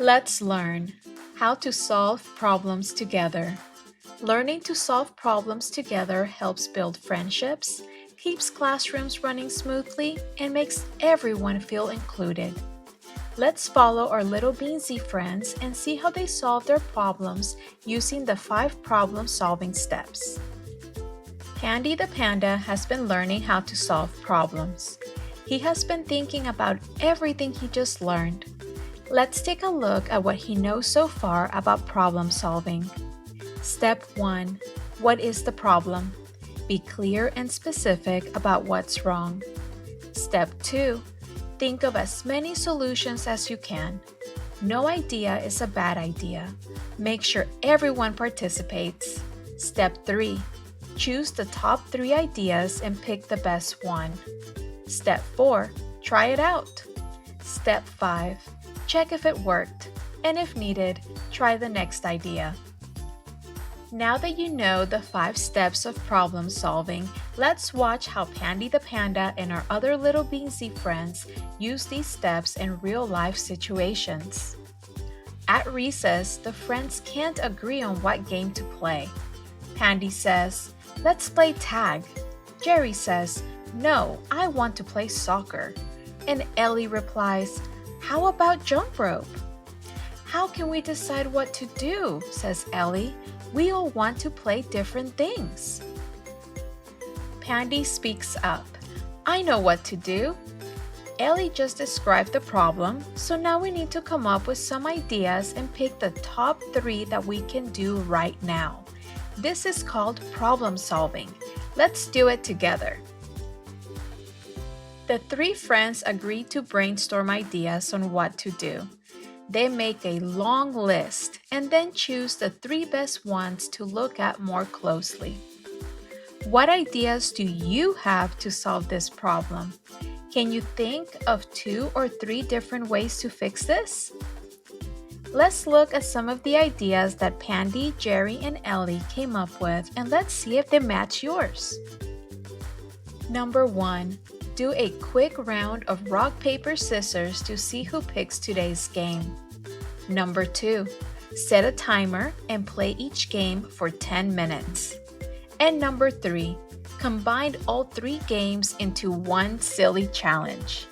Let's learn how to solve problems together. Learning to solve problems together helps build friendships, keeps classrooms running smoothly, and makes everyone feel included. Let's follow our Little Beanzie friends and see how they solve their problems using the 5 problem-solving steps. Pandy the panda has been learning how to solve problems. He has been thinking about everything he just learned. Let's take a look at what he knows so far about problem solving. Step 1. What is the problem? Be clear and specific about what's wrong. Step 2. Think of as many solutions as you can. No idea is a bad idea. Make sure everyone participates. Step 3. Choose the top 3 ideas and pick the best one. Step 4. Try it out. Step 5. Check if it worked, and if needed, try the next idea. Now that you know the 5 steps of problem solving, let's watch how Pandy the panda and our other Little Beanzie friends use these steps in real-life situations. At recess, the friends can't agree on what game to play. Pandy says, "Let's play tag." Jerry says, "No, I want to play soccer." And Elli replies, "How about jump rope?" "How can we decide what to do?" says Elli. "We all want to play different things." Pandy speaks up. "I know what to do." Elli just described the problem, so now we need to come up with some ideas and pick the top 3 that we can do right now. This is called problem solving. Let's do it together. The 3 friends agree to brainstorm ideas on what to do. They make a long list and then choose the 3 best ones to look at more closely. What ideas do you have to solve this problem? Can you think of 2 or 3 different ways to fix this? Let's look at some of the ideas that Pandy, Jerry, and Elli came up with, and let's see if they match yours. Number 1. Do a quick round of rock, paper, scissors to see who picks today's game. Number 2. Set a timer and play each game for 10 minutes. And number 3. Combine all 3 games into one silly challenge.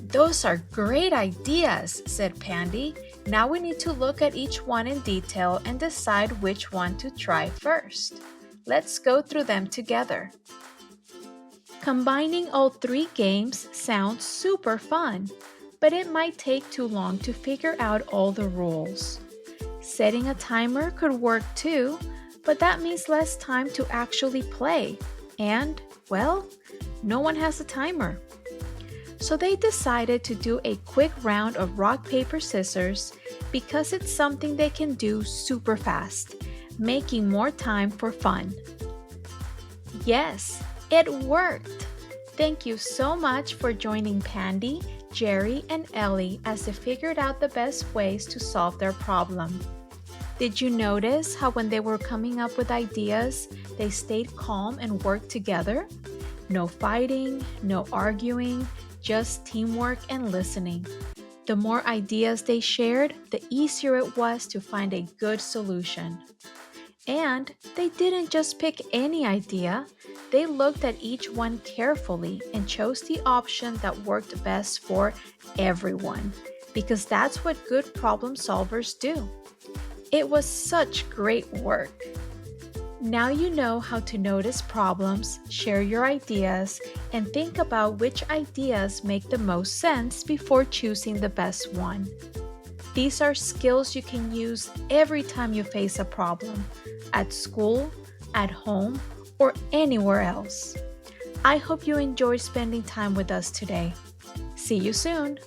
"Those are great ideas," said Pandy. "Now we need to look at each one in detail and decide which one to try first. Let's go through them together." Combining all 3 games sounds super fun, but it might take too long to figure out all the rules. Setting a timer could work too, but that means less time to actually play, and, well, no one has a timer. So they decided to do a quick round of rock, paper, scissors because it's something they can do super fast, making more time for fun. Yes, it worked! Thank you so much for joining Pandy, Jerry, and Elli as they figured out the best ways to solve their problem. Did you notice how when they were coming up with ideas, they stayed calm and worked together? No fighting, no arguing, just teamwork and listening. The more ideas they shared, the easier it was to find a good solution. And they didn't just pick any idea, they looked at each one carefully and chose the option that worked best for everyone, because that's what good problem solvers do. It was such great work. Now you know how to notice problems, share your ideas, and think about which ideas make the most sense before choosing the best one. These are skills you can use every time you face a problem, at school, at home, or anywhere else. I hope you enjoyed spending time with us today. See you soon!